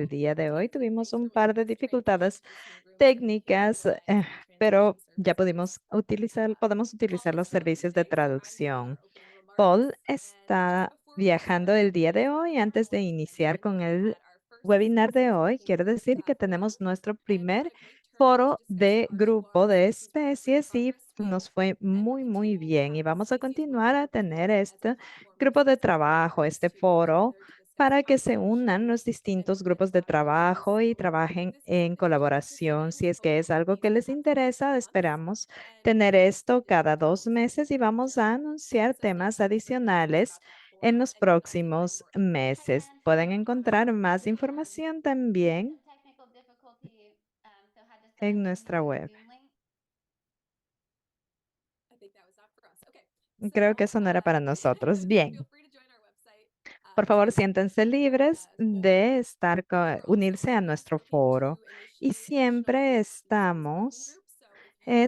El día de hoy tuvimos un par de dificultades técnicas, pero ya podemos utilizar los servicios de traducción. Paul está viajando el día de hoy. Antes de iniciar con el webinar de hoy, quiero decir que tenemos nuestro primer foro de grupo de especies y nos fue muy bien. Y vamos a continuar a tener este grupo de trabajo, este foro, para que se unan los distintos grupos de trabajo y trabajen en colaboración. Si es que es algo que les interesa, esperamos tener esto cada 2 meses y vamos a anunciar temas adicionales en los próximos meses. Pueden encontrar más información también en nuestra web. Creo que eso no era para nosotros. Bien. Por favor, siéntense libres de unirse a nuestro foro. Y siempre estamos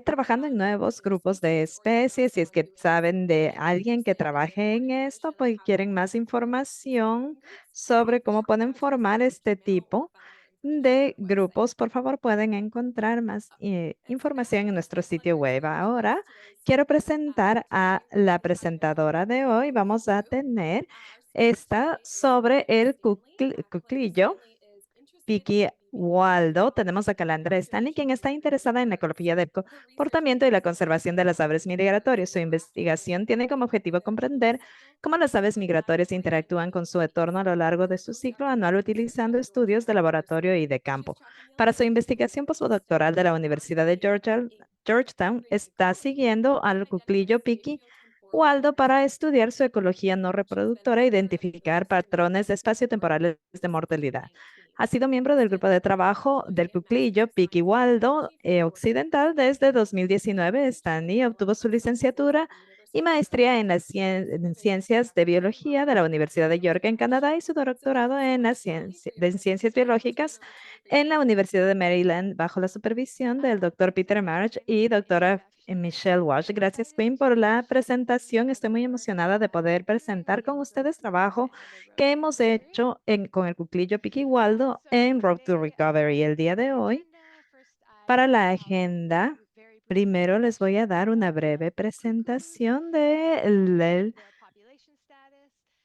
trabajando en nuevos grupos de especies. Si es que saben de alguien que trabaje en esto, pues quieren más información sobre cómo pueden formar este tipo de grupos, por favor, pueden encontrar más información en nuestro sitio web. Ahora quiero presentar a la presentadora de hoy. Vamos a tener esta sobre el cuclillo Vicky Waldo. Tenemos a Calandra Stanley, quien está interesada en la ecología del comportamiento y la conservación de las aves migratorias. Su investigación tiene como objetivo comprender cómo las aves migratorias interactúan con su entorno a lo largo de su ciclo anual utilizando estudios de laboratorio y de campo. Para su investigación postdoctoral de la Universidad de Georgetown, está siguiendo al cuclillo Vicky Waldo para estudiar su ecología no reproductora e identificar patrones espaciotemporales de mortalidad. Ha sido miembro del grupo de trabajo del Cuclillo Piqui Waldo Occidental desde 2019. Stanley obtuvo su licenciatura y maestría en Ciencias de Biología de la Universidad de York en Canadá y su doctorado en Ciencias Biológicas en la Universidad de Maryland bajo la supervisión del doctor Peter March y doctora Michelle Walsh. Gracias, Quinn, por la presentación. Estoy muy emocionada de poder presentar con ustedes trabajo que hemos hecho con el cuclillo Piqui Waldo en Road to Recovery el día de hoy. Para la agenda, primero les voy a dar una breve presentación del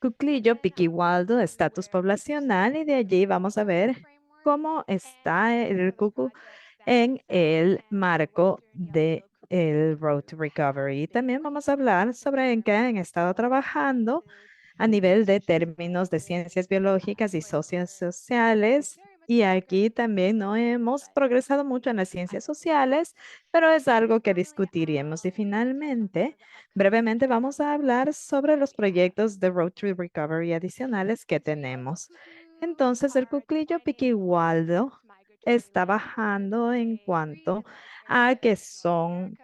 cuclillo Piqui Waldo, estatus poblacional, y de allí vamos a ver cómo está el cucu en el marco de el Road to Recovery. También vamos a hablar sobre en qué han estado trabajando a nivel de términos de ciencias biológicas y ciencias sociales. Y aquí también no hemos progresado mucho en las ciencias sociales, pero es algo que discutiremos. Y finalmente, brevemente vamos a hablar sobre los proyectos de Road to Recovery adicionales que tenemos. Entonces, el cuclillo Piquiwaldo está bajando en cuanto a que son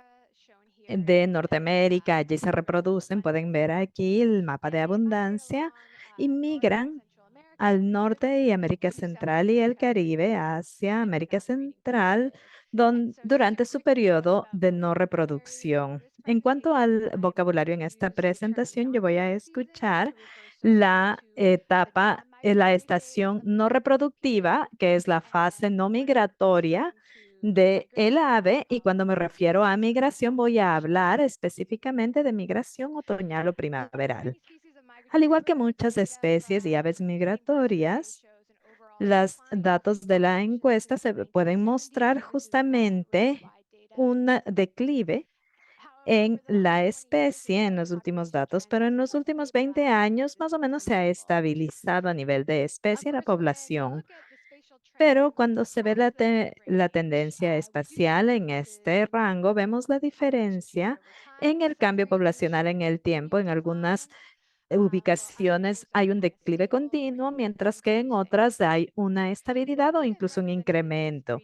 de Norteamérica, allí se reproducen, pueden ver aquí el mapa de abundancia y migran al norte y América Central y el Caribe hacia América Central durante su periodo de no reproducción. En cuanto al vocabulario en esta presentación, yo voy a escuchar la etapa, la estación no reproductiva, que es la fase no migratoria de el ave, y cuando me refiero a migración voy a hablar específicamente de migración otoñal o primaveral. Al igual que muchas especies y aves migratorias, los datos de la encuesta se pueden mostrar justamente un declive en la especie en los últimos datos, pero en los últimos 20 años más o menos se ha estabilizado a nivel de especie la población. Pero cuando se ve la tendencia espacial en este rango, vemos la diferencia en el cambio poblacional en el tiempo. En algunas ubicaciones hay un declive continuo, mientras que en otras hay una estabilidad o incluso un incremento.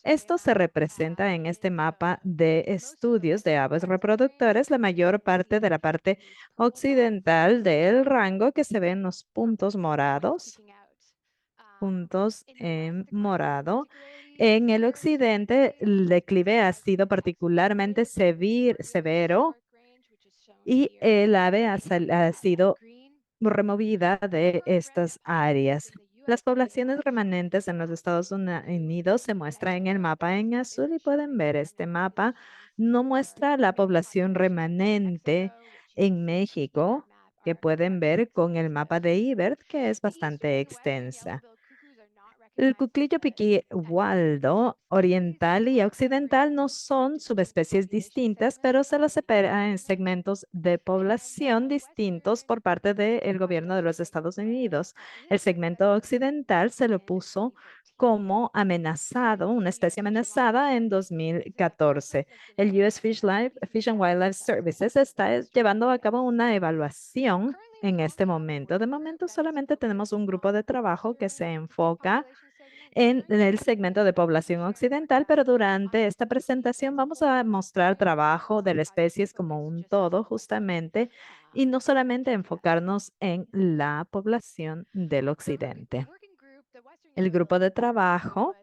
Esto se representa en este mapa de estudios de aves reproductores, la mayor parte de la parte occidental del rango que se ven los puntos morados, puntos en morado. En el occidente, el declive ha sido particularmente severo y el ave ha sido removida de estas áreas. Las poblaciones remanentes en los Estados Unidos se muestran en el mapa en azul y pueden ver este mapa. No muestra la población remanente en México, que pueden ver con el mapa de Ibert, que es bastante extensa. El cuclillo piquihualdo oriental y occidental no son subespecies distintas, pero se las separa en segmentos de población distintos por parte del gobierno de los Estados Unidos. El segmento occidental se lo puso como amenazado, una especie amenazada en 2014. El US Fish and Wildlife Services está llevando a cabo una evaluación en este momento. De momento solamente tenemos un grupo de trabajo que se enfoca en el segmento de población occidental, pero durante esta presentación vamos a mostrar trabajo de las especies como un todo, justamente, y no solamente enfocarnos en la población del occidente. El grupo de trabajo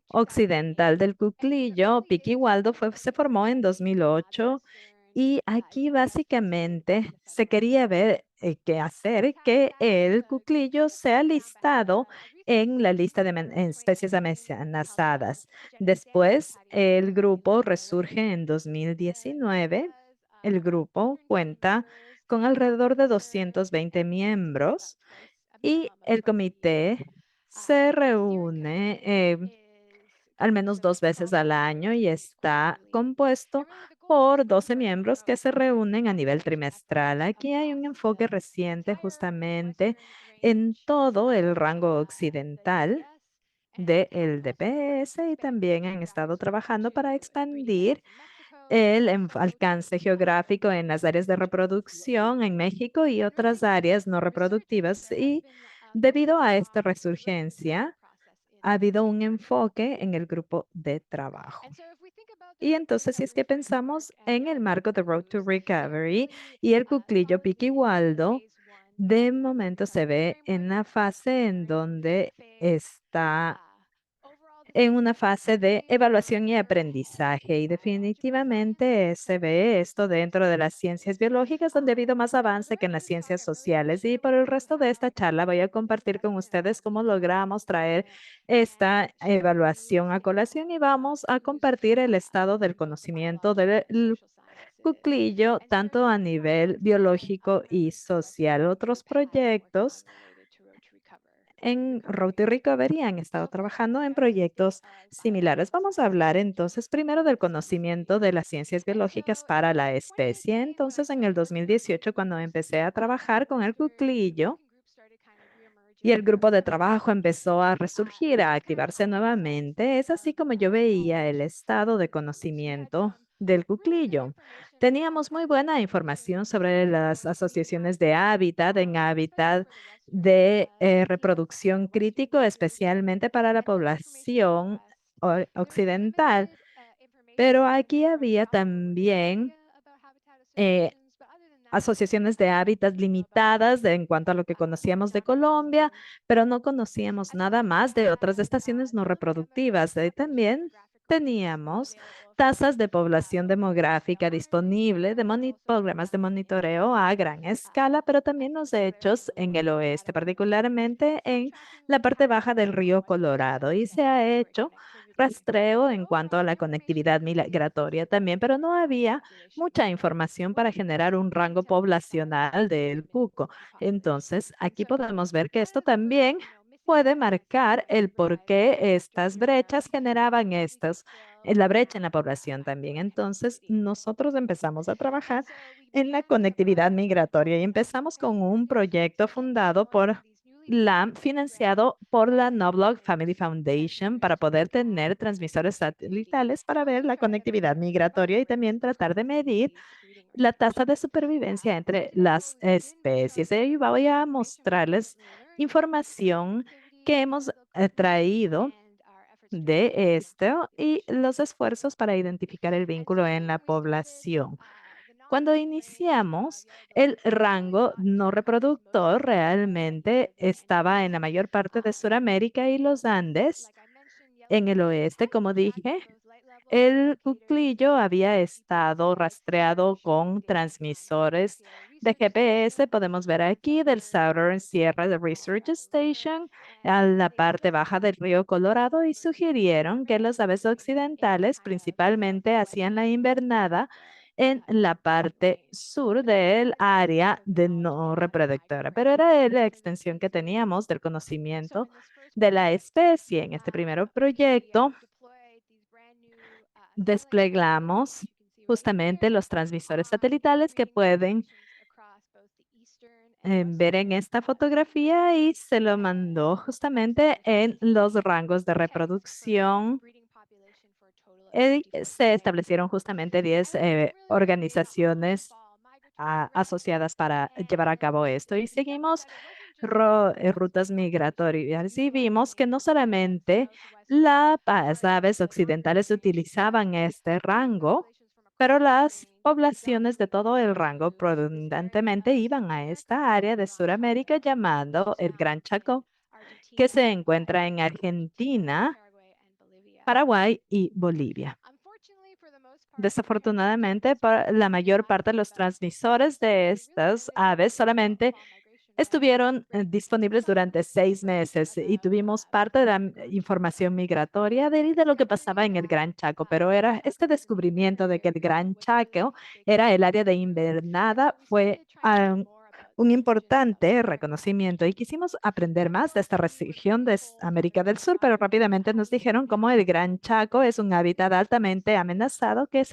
occidental del cuclillo, Piqui Waldo, se formó en 2008 y aquí básicamente se quería ver qué hacer que el cuclillo sea listado en la lista de especies amenazadas. Después, el grupo resurge en 2019. El grupo cuenta con alrededor de 220 miembros y el comité se reúne al menos 2 veces al año y está compuesto por 12 miembros que se reúnen a nivel trimestral. Aquí hay un enfoque reciente justamente en todo el rango occidental del DPS y también han estado trabajando para expandir el alcance geográfico en las áreas de reproducción en México y otras áreas no reproductivas. Y debido a esta resurgencia, ha habido un enfoque en el grupo de trabajo. Y entonces, si es que pensamos en el marco de Road to Recovery y el cuclillo Piqui Waldo, de momento se ve en la fase en donde está en una fase de evaluación y aprendizaje. Y definitivamente se ve esto dentro de las ciencias biológicas, donde ha habido más avance que en las ciencias sociales. Y por el resto de esta charla voy a compartir con ustedes cómo logramos traer esta evaluación a colación y vamos a compartir el estado del conocimiento del cuclillo, tanto a nivel biológico y social. Otros proyectos en Road to Recovery han estado trabajando en proyectos similares. Vamos a hablar entonces primero del conocimiento de las ciencias biológicas para la especie. Entonces, en el 2018, cuando empecé a trabajar con el cuclillo, y el grupo de trabajo empezó a resurgir, a activarse nuevamente. Es así como yo veía el estado de conocimiento del cuclillo. Teníamos muy buena información sobre las asociaciones de hábitat en hábitat de reproducción crítico, especialmente para la población occidental. Pero aquí había también eh, asociaciones de hábitats limitadas en cuanto a lo que conocíamos de Colombia, pero no conocíamos nada más de otras estaciones no reproductivas. También teníamos tasas de población demográfica disponible de programas de monitoreo a gran escala, pero también los hechos en el oeste, particularmente en la parte baja del río Colorado. Y se ha hecho rastreo en cuanto a la conectividad migratoria también, pero no había mucha información para generar un rango poblacional del cuco. Entonces, aquí podemos ver que esto también puede marcar el por qué estas brechas generaban la brecha en la población también. Entonces, nosotros empezamos a trabajar en la conectividad migratoria y empezamos con un proyecto fundado por financiado por la Knobloch Family Foundation para poder tener transmisores satelitales para ver la conectividad migratoria y también tratar de medir la tasa de supervivencia entre las especies. Y voy a mostrarles información que hemos traído de esto y los esfuerzos para identificar el vínculo en la población. Cuando iniciamos, el rango no reproductor realmente estaba en la mayor parte de Sudamérica y los Andes. En el oeste, como dije, el cuclillo había estado rastreado con transmisores de GPS podemos ver aquí del Southern Sierra Research Station a la parte baja del río Colorado y sugirieron que las aves occidentales principalmente hacían la invernada en la parte sur del área de no reproductora, pero era la extensión que teníamos del conocimiento de la especie. En este primer proyecto desplegamos justamente los transmisores satelitales que pueden ver en esta fotografía y se lo mandó justamente en los rangos de reproducción. Se establecieron justamente 10 organizaciones asociadas para llevar a cabo esto y seguimos rutas migratorias y vimos que no solamente las aves occidentales utilizaban este rango, pero las poblaciones de todo el rango predominantemente iban a esta área de Sudamérica llamando el Gran Chaco, que se encuentra en Argentina, Paraguay y Bolivia. Desafortunadamente, para la mayor parte de los transmisores de estas aves solamente estuvieron disponibles durante 6 meses y tuvimos parte de la información migratoria de lo que pasaba en el Gran Chaco, pero era este descubrimiento de que el Gran Chaco era el área de invernada fue un importante reconocimiento y quisimos aprender más de esta región de América del Sur, pero rápidamente nos dijeron cómo el Gran Chaco es un hábitat altamente amenazado que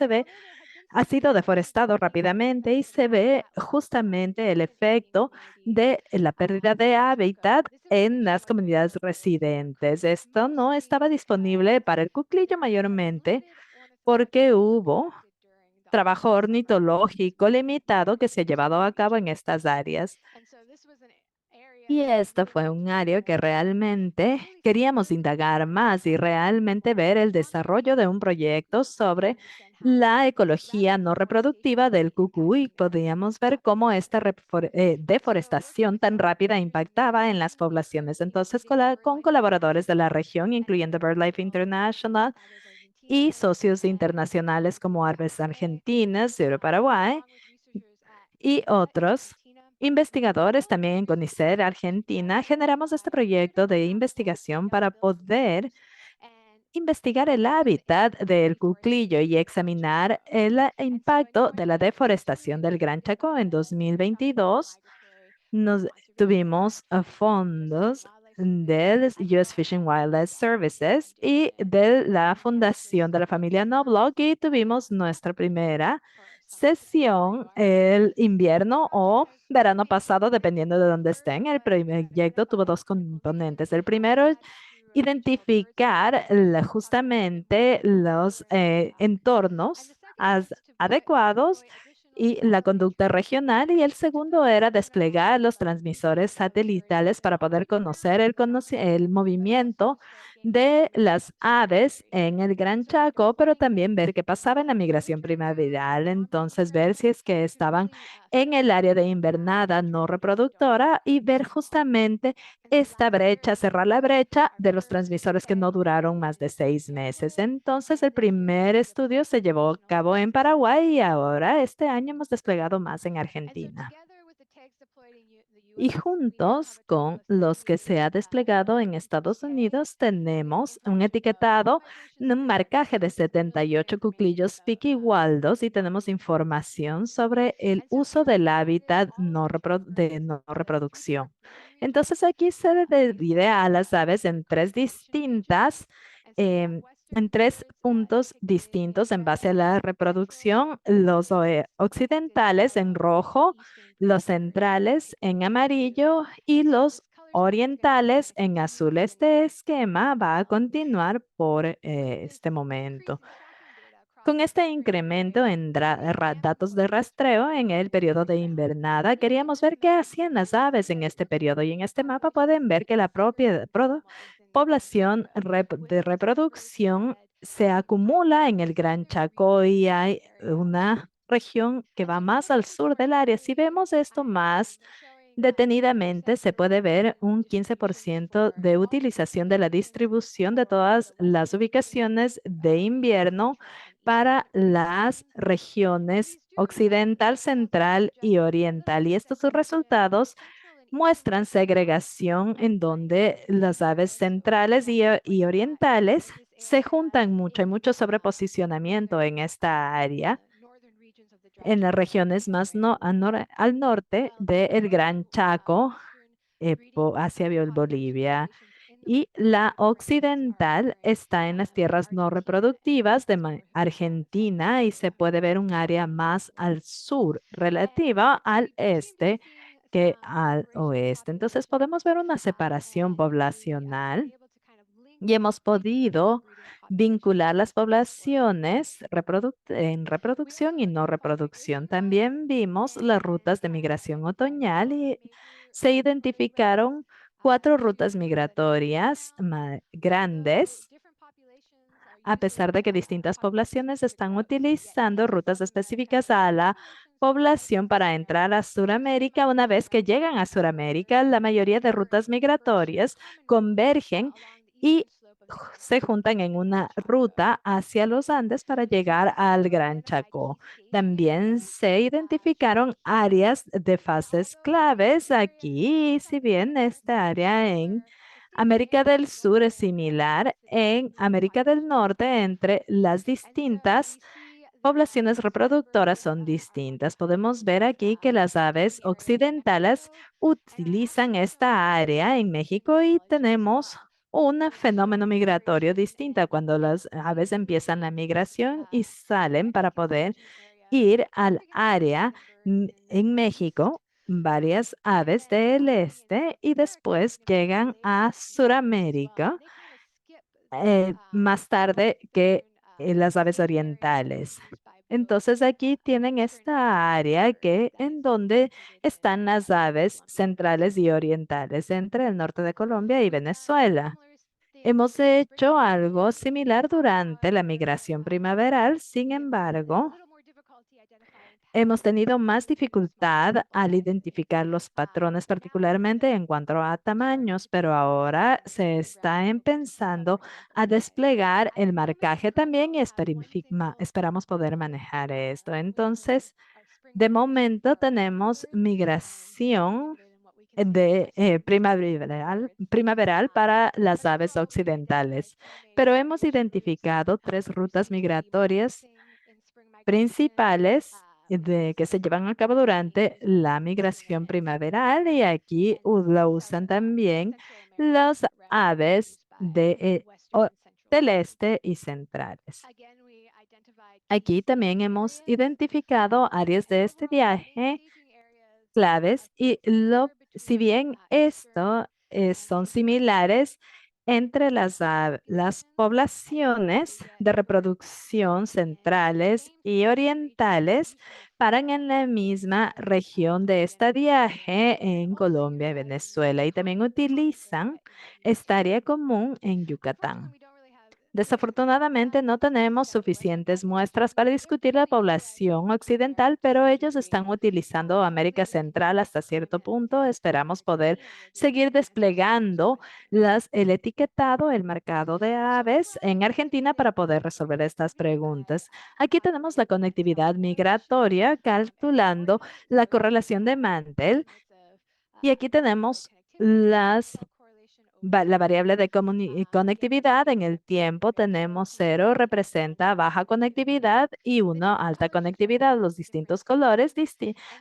ha sido deforestado rápidamente y se ve justamente el efecto de la pérdida de hábitat en las comunidades residentes. Esto no estaba disponible para el cuclillo mayormente porque hubo trabajo ornitológico limitado que se ha llevado a cabo en estas áreas. Y esto fue un área que realmente queríamos indagar más y realmente ver el desarrollo de un proyecto sobre la ecología no reproductiva del cucú y podíamos ver cómo esta deforestación tan rápida impactaba en las poblaciones. Entonces, con colaboradores de la región, incluyendo BirdLife International y socios internacionales como Aves Argentinas, Zero Paraguay, y otros investigadores también en CONICET Argentina, generamos este proyecto de investigación para poder investigar el hábitat del cuclillo y examinar el impacto de la deforestación del Gran Chaco en 2022. Nos tuvimos fondos del US Fish and Wildlife Services y de la Fundación de la Familia Knobloch y tuvimos nuestra primera sesión el invierno o verano pasado, dependiendo de dónde estén. El proyecto tuvo dos componentes. El primero es identificar justamente los entornos adecuados y la conducta regional. Y el segundo era desplegar los transmisores satelitales para poder conocer el movimiento de las aves en el Gran Chaco, pero también ver qué pasaba en la migración primaveral. Entonces, ver si es que estaban en el área de invernada no reproductora y ver justamente esta brecha, cerrar la brecha de los transmisores que no duraron más de 6 meses. Entonces, el primer estudio se llevó a cabo en Paraguay y ahora este año hemos desplegado más en Argentina. Y juntos con los que se ha desplegado en Estados Unidos, tenemos un etiquetado, un marcaje de 78 cuclillos piquihualdos y tenemos información sobre el uso del hábitat de no reproducción. Entonces aquí se divide a las aves en en tres puntos distintos en base a la reproducción, los occidentales en rojo, los centrales en amarillo y los orientales en azul. Este esquema va a continuar por este momento. Con este incremento en datos de rastreo en el periodo de invernada, queríamos ver qué hacían las aves en este periodo y en este mapa pueden ver que la propia población de reproducción se acumula en el Gran Chaco y hay una región que va más al sur del área. Si vemos esto más detenidamente, se puede ver un 15% de utilización de la distribución de todas las ubicaciones de invierno para las regiones occidental, central y oriental. Y estos resultados muestran segregación en donde las aves centrales y orientales se juntan mucho. Hay mucho sobreposicionamiento en esta área, en las regiones más al norte del Gran Chaco, hacia Bolivia. Y la occidental está en las tierras no reproductivas de Argentina y se puede ver un área más al sur, relativa al este que al oeste. Entonces podemos ver una separación poblacional y hemos podido vincular las poblaciones en reproducción y no reproducción. También vimos las rutas de migración otoñal y se identificaron 4 rutas migratorias grandes, a pesar de que distintas poblaciones están utilizando rutas específicas a la población para entrar a Sudamérica. Una vez que llegan a Sudamérica, la mayoría de rutas migratorias convergen y se juntan en una ruta hacia los Andes para llegar al Gran Chaco. También se identificaron áreas de fases claves aquí, si bien esta área en América del Sur es similar en América del Norte entre las distintas poblaciones reproductoras son distintas. Podemos ver aquí que las aves occidentales utilizan esta área en México y tenemos un fenómeno migratorio distinto cuando las aves empiezan la migración y salen para poder ir al área en México, varias aves del este y después llegan a Sudamérica más tarde que las aves orientales. Entonces aquí tienen esta área que en donde están las aves centrales y orientales entre el norte de Colombia y Venezuela. Hemos hecho algo similar durante la migración primaveral, sin embargo, hemos tenido más dificultad al identificar los patrones, particularmente en cuanto a tamaños, pero ahora se está empezando a desplegar el marcaje también y esperamos poder manejar esto. Entonces, de momento tenemos migración de primaveral para las aves occidentales, pero hemos identificado 3 rutas migratorias principales que se llevan a cabo durante la migración primaveral y aquí lo usan también las aves del este y centrales. Aquí también hemos identificado áreas de este viaje claves y si bien esto son similares entre las poblaciones de reproducción centrales y orientales, paran en la misma región de estadiaje en Colombia y Venezuela y también utilizan esta área común en Yucatán. Desafortunadamente no tenemos suficientes muestras para discutir la población occidental, pero ellos están utilizando América Central hasta cierto punto. Esperamos poder seguir desplegando el etiquetado, el marcado de aves en Argentina para poder resolver estas preguntas. Aquí tenemos la conectividad migratoria calculando la correlación de Mantel y aquí tenemos la variable de conectividad en el tiempo tenemos 0 representa baja conectividad y 1 alta conectividad. Los distintos colores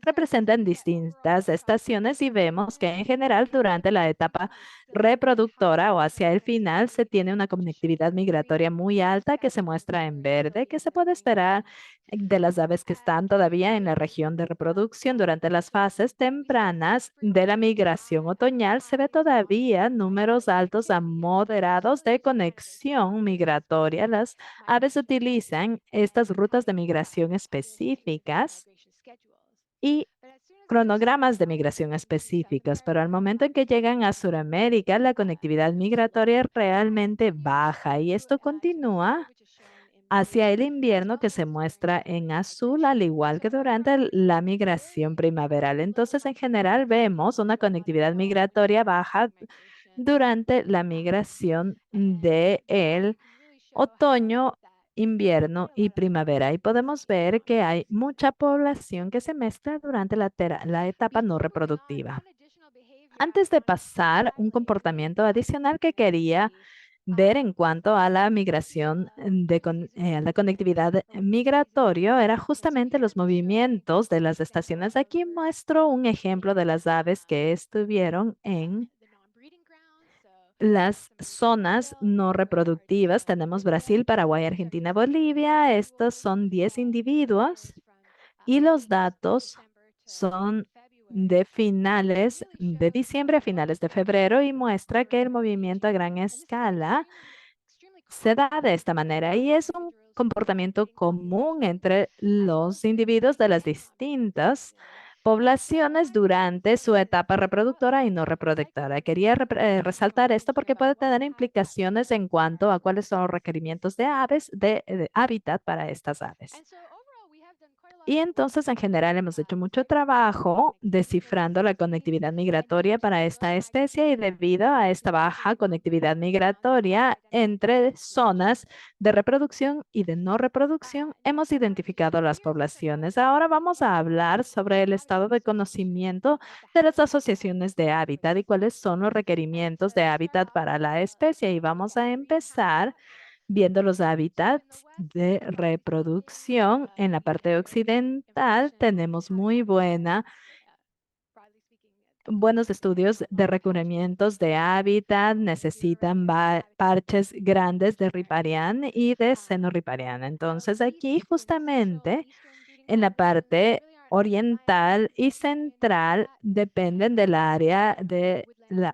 representan distintas estaciones y vemos que en general durante la etapa reproductora o hacia el final se tiene una conectividad migratoria muy alta que se muestra en verde, que se puede esperar de las aves que están todavía en la región de reproducción durante las fases tempranas de la migración otoñal. Se ve todavía números altos a moderados de conexión migratoria. Las aves utilizan estas rutas de migración específicas y cronogramas de migración específicos, pero al momento en que llegan a Sudamérica, la conectividad migratoria es realmente baja y esto continúa hacia el invierno que se muestra en azul, al igual que durante la migración primaveral. Entonces, en general, vemos una conectividad migratoria baja durante la migración de el otoño invierno y primavera. Y podemos ver que hay mucha población que se mezcla durante la etapa no reproductiva. Antes de pasar, un comportamiento adicional que quería ver en cuanto a la migración a la conectividad migratorio era justamente los movimientos de las estaciones. Aquí muestro un ejemplo de las aves que estuvieron en las zonas no reproductivas. Tenemos Brasil, Paraguay, Argentina, Bolivia. Estos son 10 individuos y los datos son de finales de diciembre a finales de febrero y muestra que el movimiento a gran escala se da de esta manera y es un comportamiento común entre los individuos de las distintas poblaciones durante su etapa reproductora y no reproductora. Quería resaltar esto porque puede tener implicaciones en cuanto a cuáles son los requerimientos de aves, de hábitat para estas aves. Y entonces, en general, hemos hecho mucho trabajo descifrando la conectividad migratoria para esta especie y debido a esta baja conectividad migratoria entre zonas de reproducción y de no reproducción, hemos identificado las poblaciones. Ahora vamos a hablar sobre el estado de conocimiento de las asociaciones de hábitat y cuáles son los requerimientos de hábitat para la especie. Y vamos a empezar viendo los hábitats de reproducción. En la parte occidental tenemos buenos estudios de recubrimientos de hábitat, necesitan parches grandes de riparián y de seno riparián. Entonces aquí justamente en la parte oriental y central dependen del área de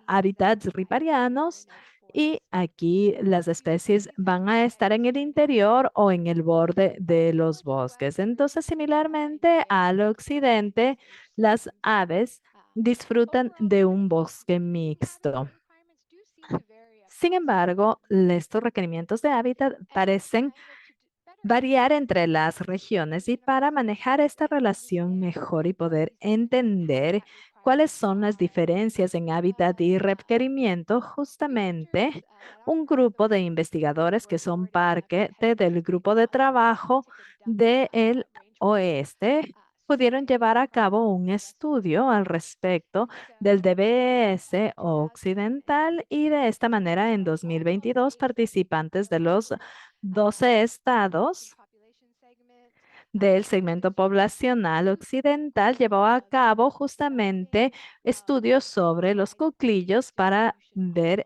hábitats riparianos y aquí las especies van a estar en el interior o en el borde de los bosques. Entonces, similarmente al occidente, las aves disfrutan de un bosque mixto. Sin embargo, estos requerimientos de hábitat parecen variar entre las regiones y para manejar esta relación mejor y poder entender cuáles son las diferencias en hábitat y requerimiento, justamente un grupo de investigadores que son parte del grupo de trabajo del oeste pudieron llevar a cabo un estudio al respecto del DBS occidental y de esta manera en 2022 participantes de los 12 estados del segmento poblacional occidental llevó a cabo justamente estudios sobre los cuclillos para ver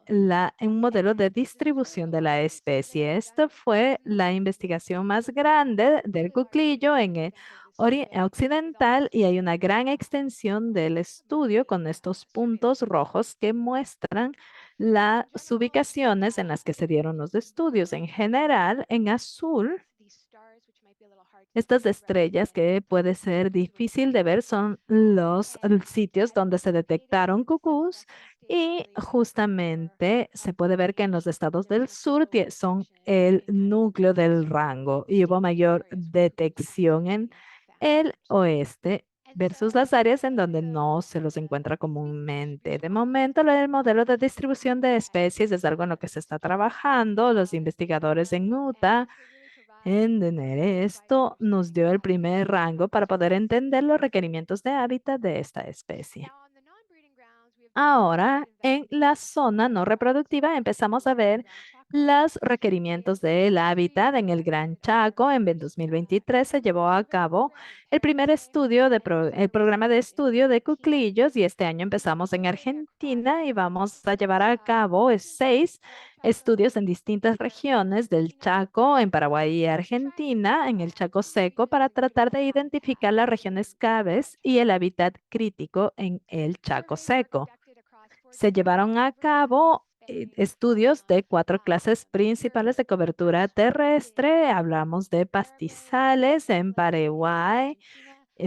un modelo de distribución de la especie. Esta fue la investigación más grande del cuclillo en el occidental y hay una gran extensión del estudio con estos puntos rojos que muestran las ubicaciones en las que se dieron los estudios. En general, en azul, estas estrellas que puede ser difícil de ver son los sitios donde se detectaron cucús y justamente se puede ver que en los estados del sur son el núcleo del rango y hubo mayor detección en el oeste versus las áreas en donde no se los encuentra comúnmente. De momento, el modelo de distribución de especies es algo en lo que se está trabajando. Los investigadores en Utah entender esto nos dio el primer rango para poder entender los requerimientos de hábitat de esta especie. Ahora, en la zona no reproductiva empezamos a ver los requerimientos del hábitat en el Gran Chaco. En 2023 se llevó a cabo el primer estudio el programa de estudio de cuclillos y este año empezamos en Argentina y vamos a llevar a cabo 6 estudios en distintas regiones del Chaco, en Paraguay y Argentina, en el Chaco seco, para tratar de identificar las regiones claves y el hábitat crítico en el Chaco seco. Se llevaron a cabo estudios de 4 clases principales de cobertura terrestre. Hablamos de pastizales en Paraguay,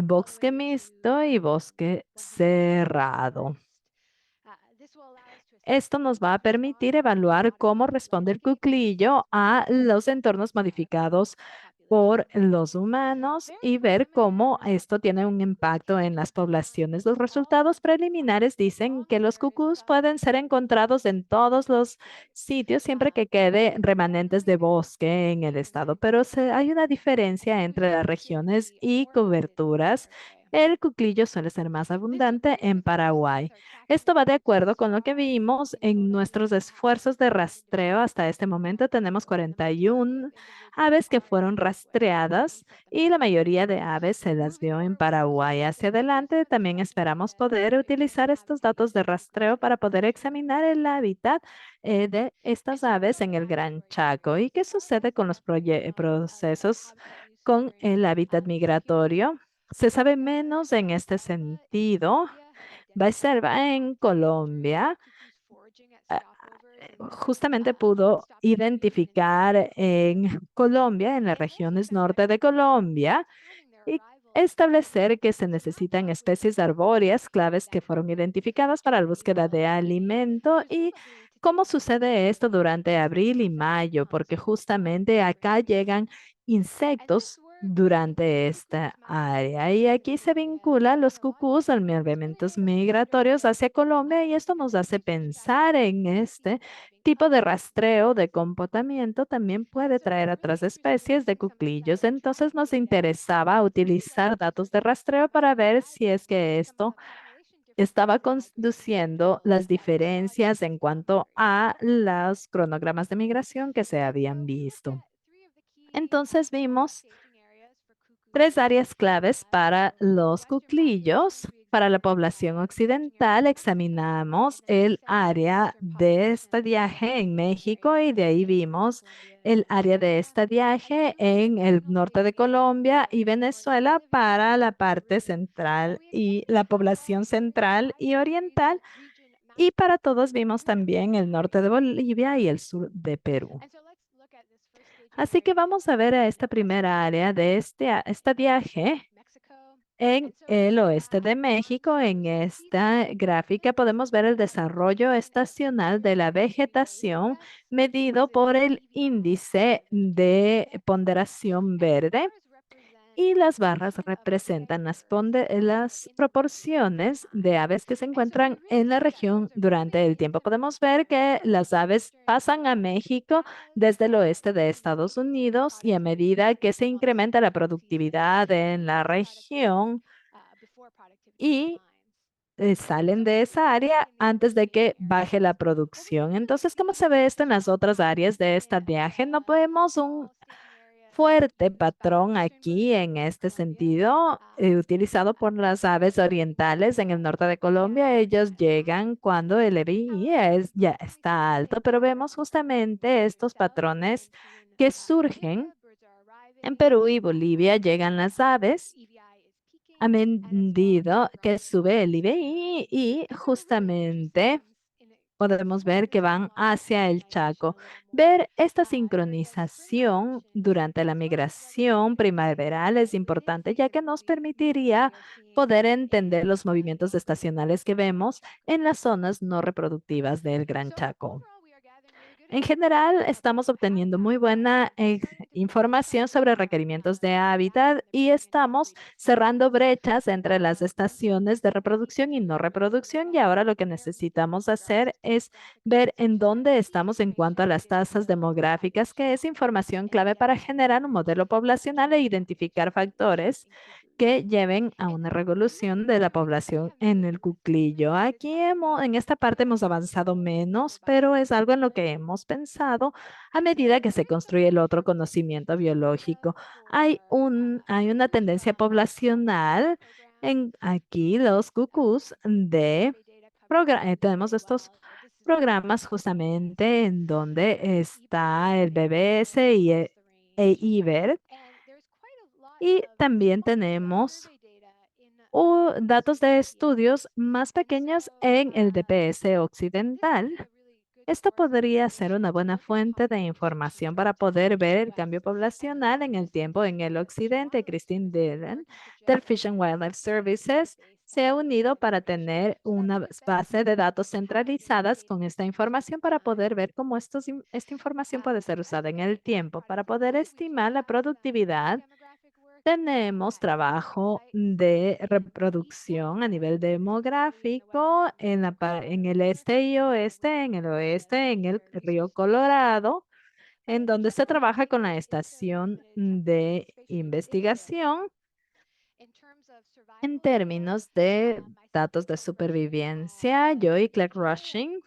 bosque mixto y bosque cerrado. Esto nos va a permitir evaluar cómo responde el cuclillo a los entornos modificados por los humanos y ver cómo esto tiene un impacto en las poblaciones. Los resultados preliminares dicen que los cucús pueden ser encontrados en todos los sitios siempre que quede remanentes de bosque en el estado, pero hay una diferencia entre las regiones y coberturas. El cuclillo suele ser más abundante en Paraguay. Esto va de acuerdo con lo que vimos en nuestros esfuerzos de rastreo. Hasta este momento tenemos 41 aves que fueron rastreadas y la mayoría de aves se las vio en Paraguay. Hacia adelante también esperamos poder utilizar estos datos de rastreo para poder examinar el hábitat de estas aves en el Gran Chaco. ¿Y qué sucede con los procesos con el hábitat migratorio? Se sabe menos en este sentido. Va en Colombia justamente pudo identificar en Colombia, en las regiones norte de Colombia, y establecer que se necesitan especies arbóreas claves que fueron identificadas para la búsqueda de alimento. ¿Y cómo sucede esto durante abril y mayo? Porque justamente acá llegan insectos durante esta área y aquí se vinculan los cucús a movimientos migratorios hacia Colombia y esto nos hace pensar en este tipo de rastreo de comportamiento también puede traer otras especies de cuclillos. Entonces nos interesaba utilizar datos de rastreo para ver si es que esto estaba conduciendo las diferencias en cuanto a los cronogramas de migración que se habían visto. Entonces vimos tres áreas claves para los cuclillos. Para la población occidental, examinamos el área de estadiaje en México y de ahí vimos el área de estadiaje en el norte de Colombia y Venezuela para la parte central y la población central y oriental. Y para todos vimos también el norte de Bolivia y el sur de Perú. Así que vamos a ver a esta primera área de este viaje en el oeste de México. En esta gráfica podemos ver el desarrollo estacional de la vegetación medido por el índice de ponderación verde. Y las barras representan las proporciones de aves que se encuentran en la región durante el tiempo. Podemos ver que las aves pasan a México desde el oeste de Estados Unidos y a medida que se incrementa la productividad en la región y salen de esa área antes de que baje la producción. Entonces, ¿cómo se ve esto en las otras áreas de esta viaje? No vemos un fuerte patrón aquí en este sentido, utilizado por las aves orientales en el norte de Colombia. Ellos llegan cuando el EBI ya está alto, pero vemos justamente estos patrones que surgen en Perú y Bolivia. Llegan las aves a medida que sube el IBI y justamente podemos ver que van hacia el Chaco. Ver esta sincronización durante la migración primaveral es importante, ya que nos permitiría poder entender los movimientos estacionales que vemos en las zonas no reproductivas del Gran Chaco. En general, estamos obteniendo muy buena información sobre requerimientos de hábitat y estamos cerrando brechas entre las estaciones de reproducción y no reproducción. Y ahora lo que necesitamos hacer es ver en dónde estamos en cuanto a las tasas demográficas, que es información clave para generar un modelo poblacional e identificar factores que lleven a una revolución de la población en el cuclillo. Aquí en esta parte hemos avanzado menos, pero es algo en lo que hemos pensado a medida que se construye el otro conocimiento biológico. Hay una tendencia poblacional en aquí los cucús tenemos estos programas justamente en donde está el BBS e IBER y también tenemos datos de estudios más pequeños en el DPS occidental. Esto podría ser una buena fuente de información para poder ver el cambio poblacional en el tiempo en el occidente. Christine Dillon del Fish and Wildlife Services se ha unido para tener una base de datos centralizadas con esta información para poder ver cómo esta información puede ser usada en el tiempo. Para poder estimar la productividad, tenemos trabajo de reproducción a nivel demográfico en en el este y oeste, en el oeste, en el río Colorado, en donde se trabaja con la estación de investigación en términos de datos de supervivencia. Yo y Clark Rushing,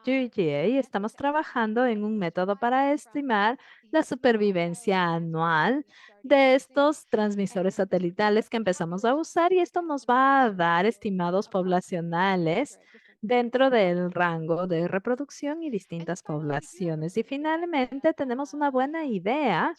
UGA, estamos trabajando en un método para estimar la supervivencia anual de estos transmisores satelitales que empezamos a usar, y esto nos va a dar estimados poblacionales dentro del rango de reproducción y distintas poblaciones. Y finalmente tenemos una buena idea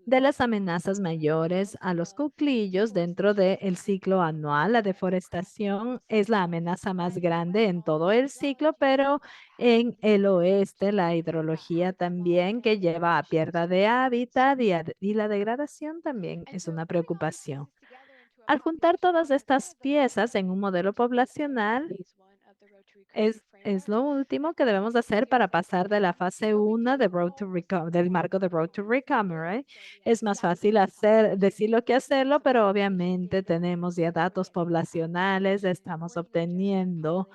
de las amenazas mayores a los cuclillos dentro del ciclo anual. La deforestación es la amenaza más grande en todo el ciclo, pero en el oeste la hidrología también, que lleva a pérdida de hábitat, y la degradación también es una preocupación. Al juntar todas estas piezas en un modelo poblacional, es lo último que debemos hacer para pasar de la fase 1 de del marco de Road to Recovery. Es más fácil decirlo que hacerlo, pero obviamente tenemos ya datos poblacionales, estamos obteniendo,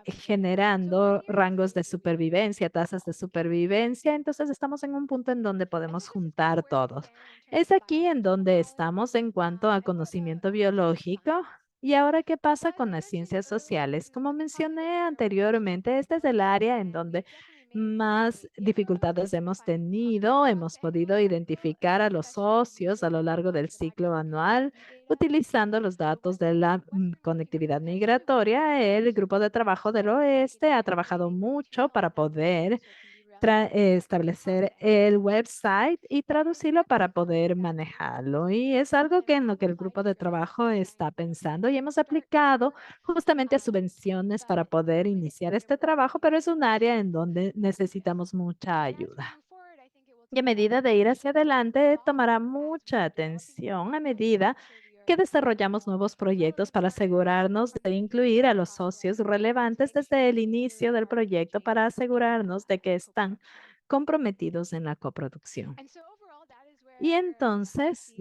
generando rangos de supervivencia, tasas de supervivencia. Entonces estamos en un punto en donde podemos juntar todos. Es aquí en donde estamos en cuanto a conocimiento biológico. ¿Y ahora qué pasa con las ciencias sociales? Como mencioné anteriormente, este es el área en donde más dificultades hemos tenido. Hemos podido identificar a los socios a lo largo del ciclo anual utilizando los datos de la conectividad migratoria. El grupo de trabajo del oeste ha trabajado mucho para poder establecer el website y traducirlo para poder manejarlo. Y es algo que en lo que el grupo de trabajo está pensando, y hemos aplicado justamente a subvenciones para poder iniciar este trabajo, pero es un área en donde necesitamos mucha ayuda. Y a medida de ir hacia adelante, tomará mucha atención a medida que desarrollamos nuevos proyectos para asegurarnos de incluir a los socios relevantes desde el inicio del proyecto para asegurarnos de que están comprometidos en la coproducción. Y entonces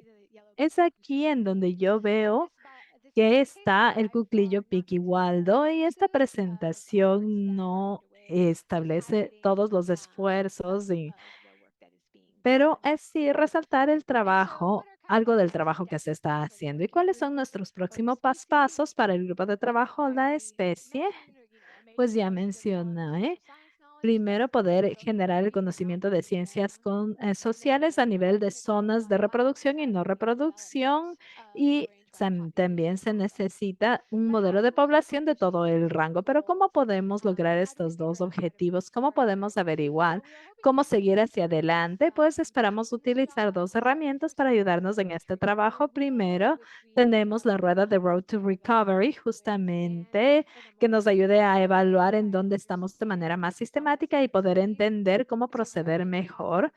es aquí en donde yo veo que está el cuclillo Piqui Waldo, y esta presentación no establece todos los esfuerzos, pero es sí resaltar el trabajo, algo del trabajo que se está haciendo. ¿Y cuáles son nuestros próximos pasos para el grupo de trabajo La Especie? Pues ya mencioné. Primero, poder generar el conocimiento de ciencias sociales a nivel de zonas de reproducción y no reproducción. Y también se necesita un modelo de población de todo el rango. Pero ¿cómo podemos lograr estos dos objetivos? ¿Cómo podemos averiguar cómo seguir hacia adelante? Pues esperamos utilizar dos herramientas para ayudarnos en este trabajo. Primero, tenemos la rueda de Road to Recovery, justamente, que nos ayude a evaluar en dónde estamos de manera más sistemática y poder entender cómo proceder mejor.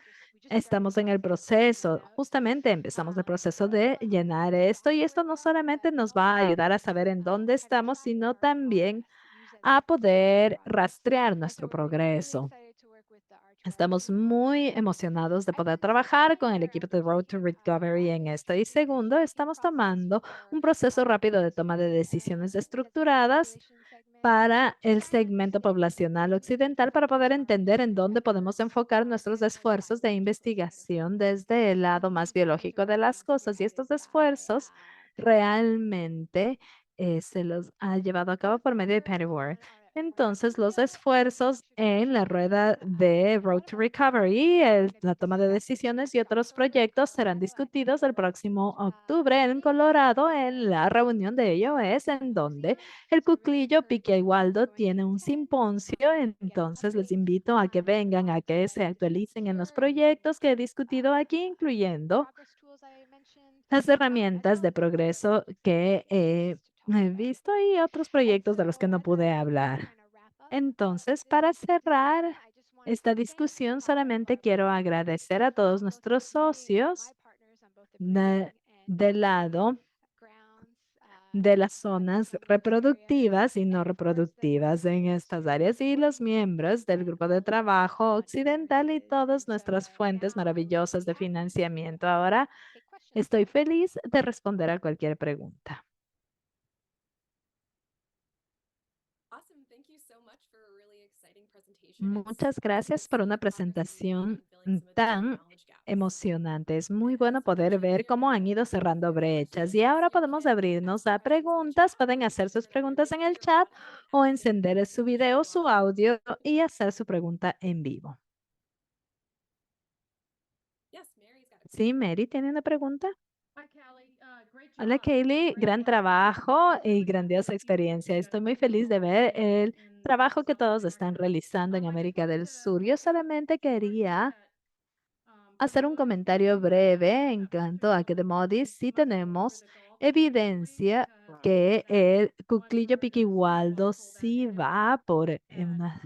Estamos en el proceso, justamente empezamos el proceso de llenar esto, y esto no solamente nos va a ayudar a saber en dónde estamos, sino también a poder rastrear nuestro progreso. Estamos muy emocionados de poder trabajar con el equipo de Road to Recovery en esto. Y segundo, estamos tomando un proceso rápido de toma de decisiones estructuradas para el segmento poblacional occidental para poder entender en dónde podemos enfocar nuestros esfuerzos de investigación desde el lado más biológico de las cosas. Y estos esfuerzos realmente se los ha llevado a cabo por medio de Pennyward. Entonces, los esfuerzos en la rueda de Road to Recovery, la toma de decisiones y otros proyectos serán discutidos el próximo octubre en Colorado, en la reunión de ellos, en donde el cuclillo Piqui Waldo tiene un simposio. Entonces les invito a que vengan, a que se actualicen en los proyectos que he discutido aquí, incluyendo las herramientas de progreso que he visto y otros proyectos de los que no pude hablar. Entonces, para cerrar esta discusión, solamente quiero agradecer a todos nuestros socios del lado de las zonas reproductivas y no reproductivas en estas áreas y los miembros del grupo de trabajo occidental y todas nuestras fuentes maravillosas de financiamiento. Ahora estoy feliz de responder a cualquier pregunta. Muchas gracias por una presentación tan emocionante. Es muy bueno poder ver cómo han ido cerrando brechas. Y ahora podemos abrirnos a preguntas. Pueden hacer sus preguntas en el chat o encender su video, su audio y hacer su pregunta en vivo. Sí, Mary tiene una pregunta. Hola, Kaylee. Gran trabajo y grandiosa experiencia. Estoy muy feliz de ver el trabajo que todos están realizando en América del Sur. Yo solamente quería hacer un comentario breve en cuanto a que de Modis sí tenemos evidencia que el cuclillo piquivaldo sí va por una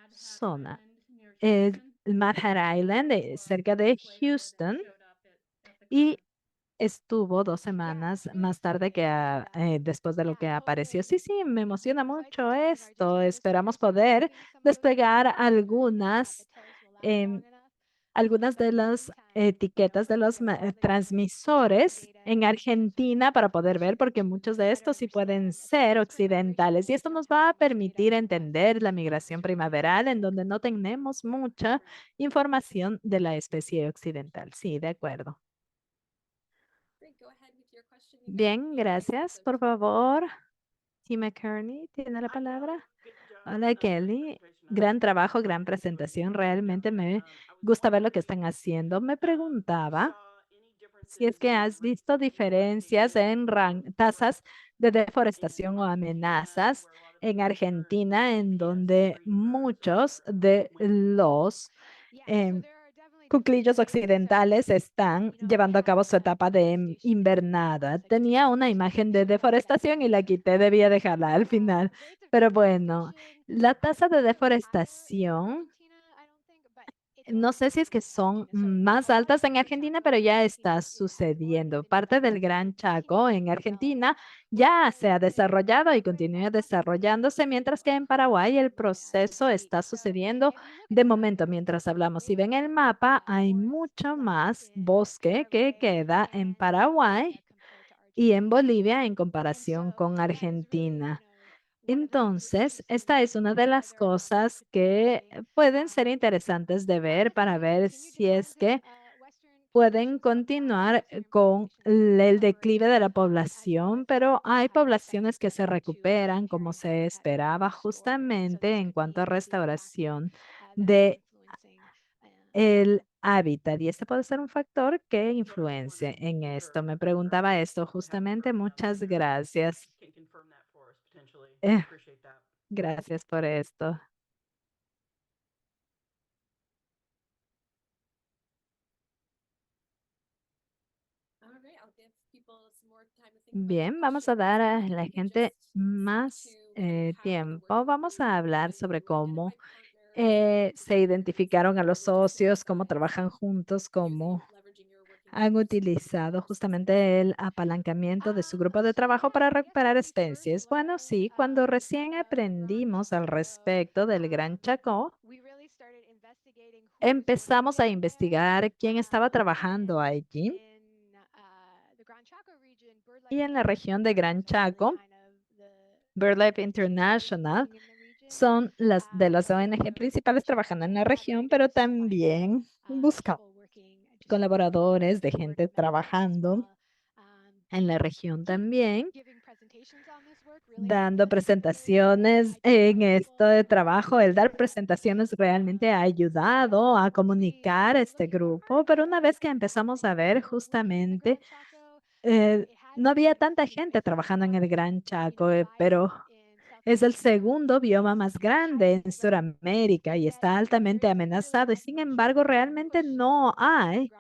zona. El Manhattan Island, cerca de Houston, y estuvo 2 semanas más tarde que después de lo que apareció. Sí, sí, me emociona mucho esto. Esperamos poder desplegar em, algunas de las etiquetas de los transmisores en Argentina para poder ver, porque muchos de estos sí pueden ser occidentales. Y esto nos va a permitir entender la migración primaveral en donde no tenemos mucha información de la especie occidental. Sí, de acuerdo. Bien, gracias. Por favor, Tim McCurney tiene la palabra. Hola, Kelly. Gran trabajo, gran presentación. Realmente me gusta ver lo que están haciendo. Me preguntaba si es que has visto diferencias en tasas de deforestación o amenazas en Argentina, en donde muchos de los em, cuclillos occidentales están llevando a cabo su etapa de invernada. Tenía una imagen de deforestación y la quité, debía dejarla al final. Pero bueno, la tasa de deforestación, no sé si es que son más altas en Argentina, pero ya está sucediendo. Parte del Gran Chaco en Argentina ya se ha desarrollado y continúa desarrollándose, mientras que en Paraguay el proceso está sucediendo de momento mientras hablamos. Si ven el mapa, hay mucho más bosque que queda en Paraguay y en Bolivia en comparación con Argentina. Entonces, esta es una de las cosas que pueden ser interesantes de ver para ver si es que pueden continuar con el declive de la población, pero hay poblaciones que se recuperan como se esperaba justamente en cuanto a restauración de el hábitat. Y este puede ser un factor que influencie en esto. Me preguntaba esto justamente. Muchas gracias. Eh, gracias por esto. Bien, vamos a dar a la gente más tiempo. Vamos a hablar sobre cómo se identificaron a los socios, cómo trabajan juntos, cómo han utilizado justamente el apalancamiento de su grupo de trabajo para recuperar especies. Bueno, sí, cuando recién aprendimos al respecto del Gran Chaco, empezamos a investigar quién estaba trabajando allí y en la región de Gran Chaco. BirdLife International son las de las ONG principales trabajando en la región, pero también buscan colaboradores de gente trabajando en la región también, dando presentaciones en esto de trabajo. El dar presentaciones realmente ha ayudado a comunicar este grupo, pero una vez que empezamos a ver justamente, no había tanta gente trabajando en el Gran Chaco, pero es el segundo bioma más grande en Sudamérica y está altamente amenazado. Y sin embargo, realmente no hay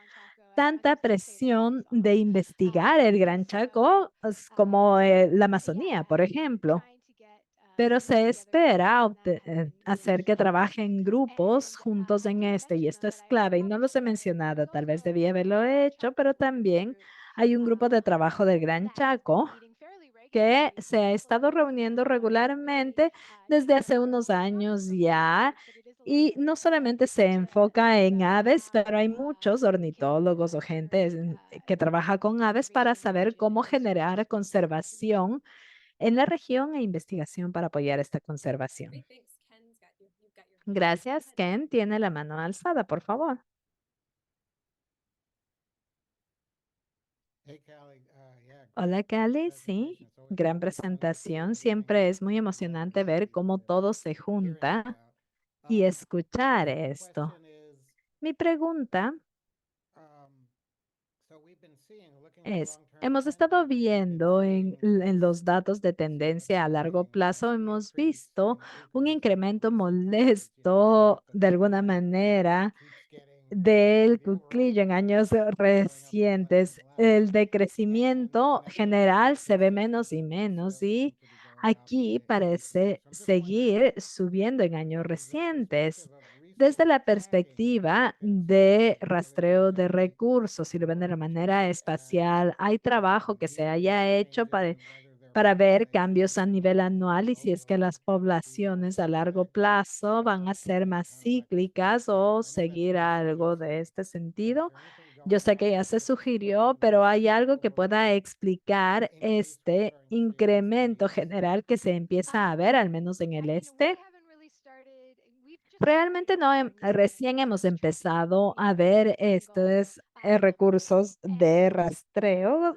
tanta presión de investigar el Gran Chaco como la Amazonía, por ejemplo. Pero se espera hacer que trabajen grupos juntos en este, y esto es clave, y no los he mencionado, tal vez debía haberlo hecho, pero también hay un grupo de trabajo del Gran Chaco que se ha estado reuniendo regularmente desde hace unos años ya. Y no solamente se enfoca en aves, pero hay muchos ornitólogos o gente que trabaja con aves para saber cómo generar conservación en la región e investigación para apoyar esta conservación. Gracias, Ken. Tiene la mano alzada, por favor. Hola, Cali. Sí, gran presentación. Siempre es muy emocionante ver cómo todo se junta y escuchar esto. Mi pregunta hemos estado viendo en los datos de tendencia a largo plazo, hemos visto un incremento molesto de alguna manera del cuclillo en años recientes. El decrecimiento general se ve menos y menos y aquí parece seguir subiendo en años recientes. Desde la perspectiva de rastreo de recursos, si lo ven de la manera espacial, hay trabajo que se haya hecho para ver cambios a nivel anual y si es que las poblaciones a largo plazo van a ser más cíclicas o seguir algo de este sentido. Yo sé que ya se sugirió, pero ¿hay algo que pueda explicar este incremento general que se empieza a ver, al menos en el este? Realmente no, recién hemos empezado a ver estos recursos de rastreo,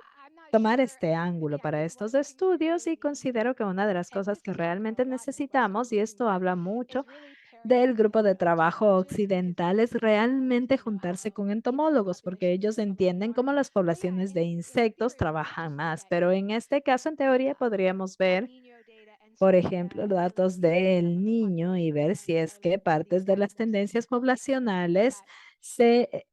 tomar este ángulo para estos estudios y considero que una de las cosas que realmente necesitamos, y esto habla mucho del grupo de trabajo occidental, es realmente juntarse con entomólogos porque ellos entienden cómo las poblaciones de insectos trabajan más, pero en este caso, en teoría, podríamos ver por ejemplo, datos del niño y ver si es que partes de las tendencias poblacionales se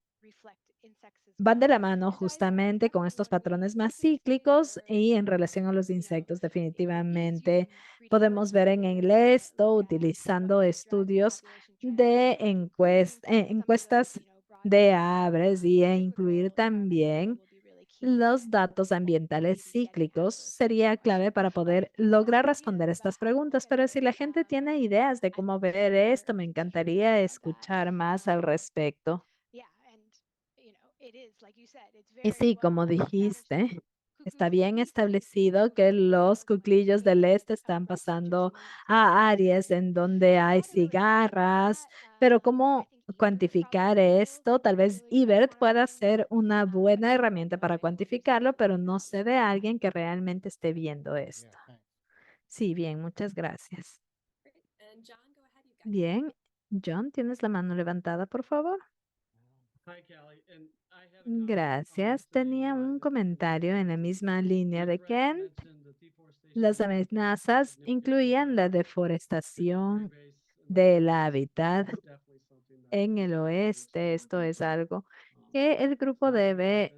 van de la mano justamente con estos patrones más cíclicos y en relación a los insectos, definitivamente podemos ver en el esto utilizando estudios de encuestas de aves e incluir también los datos ambientales cíclicos sería clave para poder lograr responder estas preguntas, pero si la gente tiene ideas de cómo ver esto, me encantaría escuchar más al respecto. Y sí, como dijiste, está bien establecido que los cuclillos del este están pasando a áreas en donde hay cigarras, pero ¿cómo cuantificar esto? Tal vez IBERT pueda ser una buena herramienta para cuantificarlo, pero no sé de alguien que realmente esté viendo esto. Sí, bien, muchas gracias. Bien, John, ¿tienes la mano levantada, por favor? Gracias. Tenía un comentario en la misma línea de Ken. Las amenazas incluían la deforestación del hábitat en el oeste. Esto es algo que el grupo debe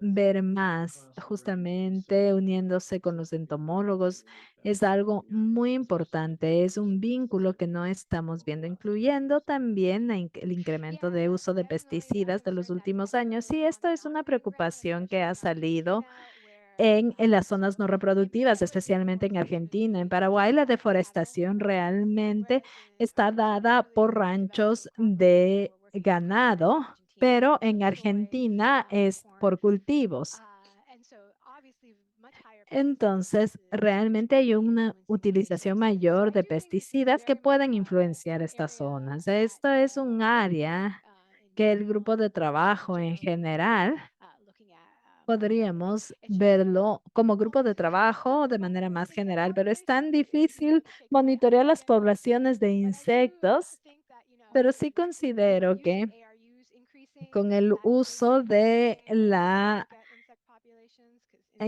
ver más, justamente uniéndose con los entomólogos. Es algo muy importante, es un vínculo que no estamos viendo, incluyendo también el incremento de uso de pesticidas de los últimos años. Y esto es una preocupación que ha salido en las zonas no reproductivas, especialmente en Argentina. En Paraguay, la deforestación realmente está dada por ranchos de ganado, pero en Argentina es por cultivos. Entonces, realmente hay una utilización mayor de pesticidas que pueden influenciar estas zonas. Esto es un área que el grupo de trabajo en general podríamos verlo como grupo de trabajo de manera más general, pero es tan difícil monitorear las poblaciones de insectos, pero sí considero que con el uso de la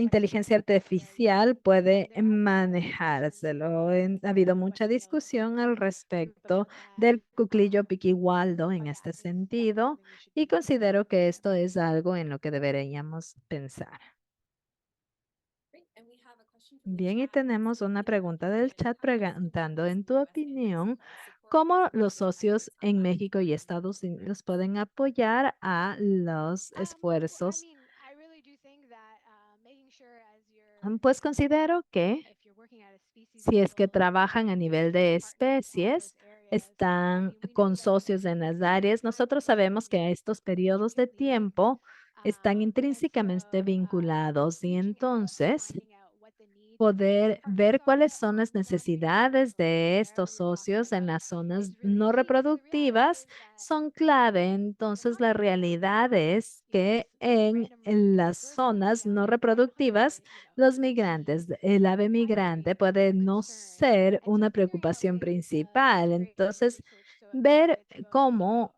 inteligencia artificial puede manejárselo. Ha habido mucha discusión al respecto del cuclillo piquihualdo en este sentido y considero que esto es algo en lo que deberíamos pensar. Bien, y tenemos una pregunta del chat preguntando, en tu opinión, ¿cómo los socios en México y Estados Unidos pueden apoyar a los esfuerzos Pues considero que si es que trabajan a nivel de especies, están con socios en las áreas, nosotros sabemos que estos periodos de tiempo están intrínsecamente vinculados y entonces poder ver cuáles son las necesidades de estos socios en las zonas no reproductivas son clave. Entonces, la realidad es que en las zonas no reproductivas, los migrantes, el ave migrante puede no ser una preocupación principal. Entonces, ver cómo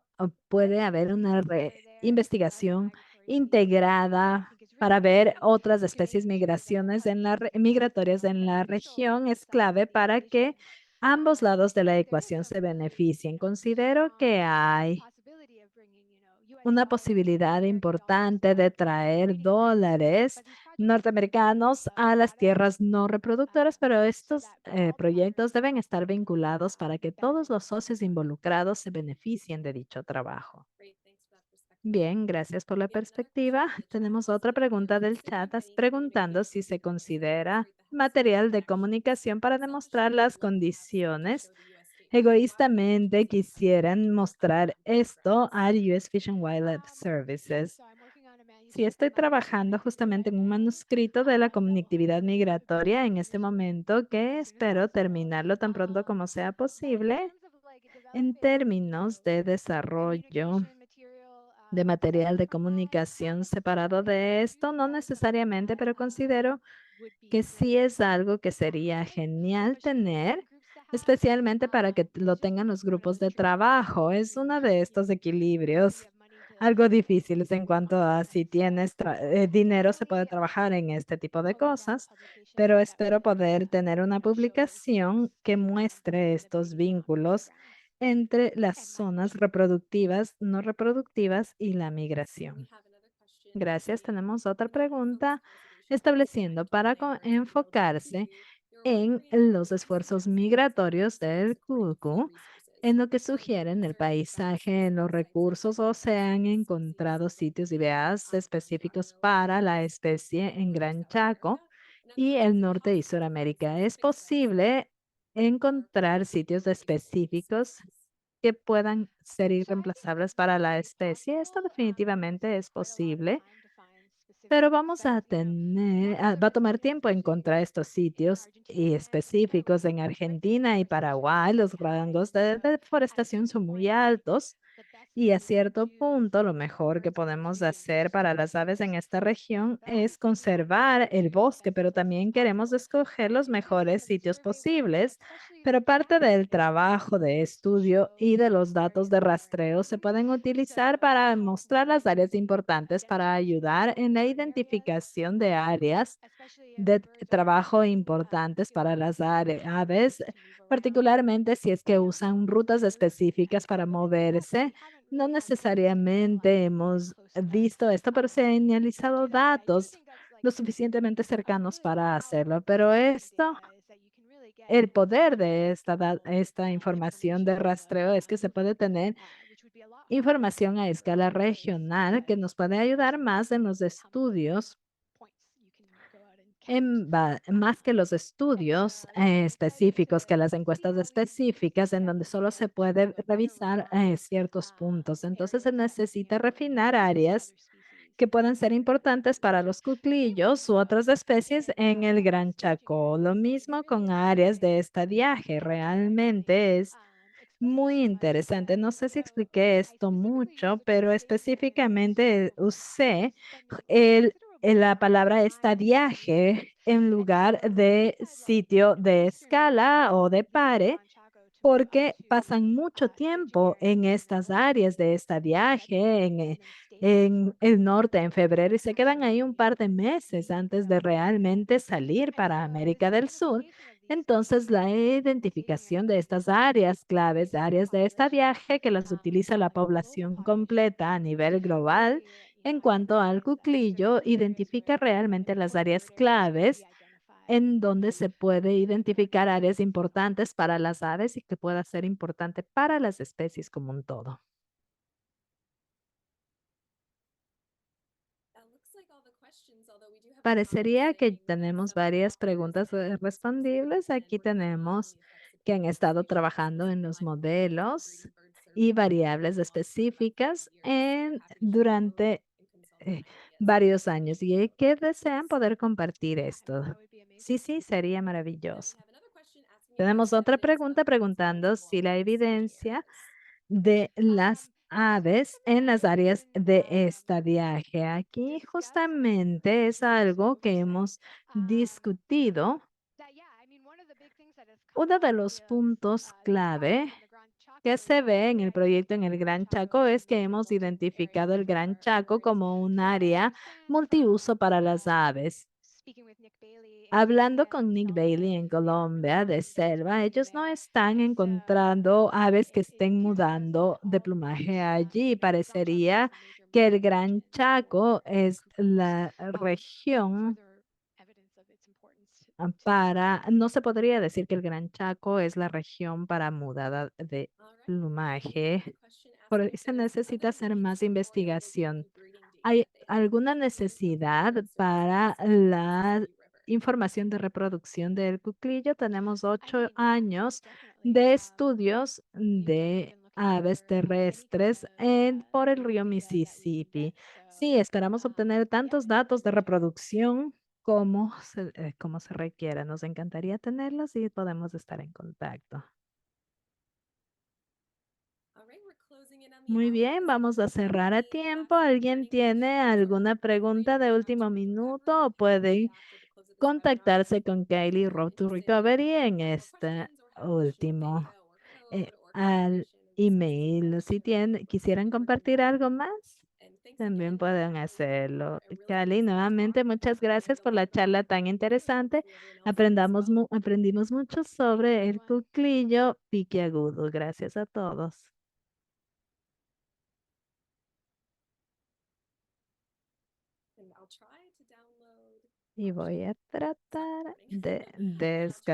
puede haber una investigación integrada para ver otras especies migratorias en la región es clave para que ambos lados de la ecuación se beneficien. Considero que hay una posibilidad importante de traer dólares norteamericanos a las tierras no reproductoras, pero estos proyectos deben estar vinculados para que todos los socios involucrados se beneficien de dicho trabajo. Bien, gracias por la perspectiva. Tenemos otra pregunta del chat preguntando si se considera material de comunicación para demostrar las condiciones. Egoístamente quisieran mostrar esto al US Fish and Wildlife Services. Sí, estoy trabajando justamente en un manuscrito de la conectividad migratoria en este momento que espero terminarlo tan pronto como sea posible en términos de desarrollo de material de comunicación separado de esto, no necesariamente, pero considero que sí es algo que sería genial tener, especialmente para que lo tengan los grupos de trabajo. Es uno de estos equilibrios algo difíciles en cuanto a si tienes dinero, se puede trabajar en este tipo de cosas, pero espero poder tener una publicación que muestre estos vínculos entre las zonas reproductivas, no reproductivas y la migración. Gracias. Tenemos otra pregunta estableciendo para enfocarse en los esfuerzos migratorios del cuco, en lo que sugieren el paisaje, en los recursos o se han encontrado sitios y veas específicos para la especie en Gran Chaco y el norte y Suramérica. Es posible encontrar sitios específicos que puedan ser irreemplazables para la especie. Esto definitivamente es posible, pero vamos a tener, va a tomar tiempo encontrar estos sitios y específicos en Argentina y Paraguay. Los rangos de deforestación son muy altos y a cierto punto lo mejor que podemos hacer para las aves en esta región es conservar el bosque, pero también queremos escoger los mejores sitios posibles. Pero parte del trabajo de estudio y de los datos de rastreo se pueden utilizar para mostrar las áreas importantes para ayudar en la identificación de áreas de trabajo importantes para las aves, particularmente si es que usan rutas específicas para moverse. No necesariamente hemos visto esto, pero se han analizado datos lo suficientemente cercanos para hacerlo. Pero esto, el poder de esta información de rastreo es que se puede tener información a escala regional que nos puede ayudar más en los estudios más que los estudios específicos, que las encuestas específicas, en donde solo se puede revisar ciertos puntos. Entonces se necesita refinar áreas que puedan ser importantes para los cuclillos u otras especies en el Gran Chaco. Lo mismo con áreas de estadiaje. Realmente es muy interesante. No sé si expliqué esto mucho, pero específicamente usé la palabra estadiaje en lugar de sitio de escala o de pare porque pasan mucho tiempo en estas áreas de estadiaje, en el norte en febrero y se quedan ahí un par de meses antes de realmente salir para América del Sur. Entonces, la identificación de estas áreas claves, áreas de estadiaje que las utiliza la población completa a nivel global, en cuanto al cuclillo, identifica realmente las áreas claves en donde se puede identificar áreas importantes para las aves y que pueda ser importante para las especies como un todo. Parecería que tenemos varias preguntas respondibles. Aquí tenemos que han estado trabajando en los modelos y variables específicas durante eh, varios años y que desean poder compartir esto. Sí, sí, sería maravilloso. Tenemos otra pregunta preguntando si la evidencia de las aves en las áreas de estadiaje. Aquí justamente es algo que hemos discutido. Uno de los puntos clave que se ve en el proyecto en el Gran Chaco es que hemos identificado el Gran Chaco como un área multiuso para las aves. Hablando con Nick Bailey en Colombia de selva, ellos no están encontrando aves que estén mudando de plumaje allí. Parecería que el Gran Chaco es la región no se podría decir que el Gran Chaco es la región para mudada de plumaje. Por eso se necesita hacer más investigación. ¿Hay alguna necesidad para la información de reproducción del cuclillo? Tenemos 8 años de estudios de aves terrestres por el río Mississippi. Sí, esperamos obtener tantos datos de reproducción como se requiera. Nos encantaría tenerlos y podemos estar en contacto. Muy bien, vamos a cerrar a tiempo. ¿Alguien tiene alguna pregunta de último minuto o puede contactarse con Kylie Road to Recovery en este último al email? Si quisieran compartir algo más, también pueden hacerlo. Kylie, nuevamente muchas gracias por la charla tan interesante. Aprendimos mucho sobre el cuclillo piquiagudo. Gracias a todos. Y voy a tratar de descargar.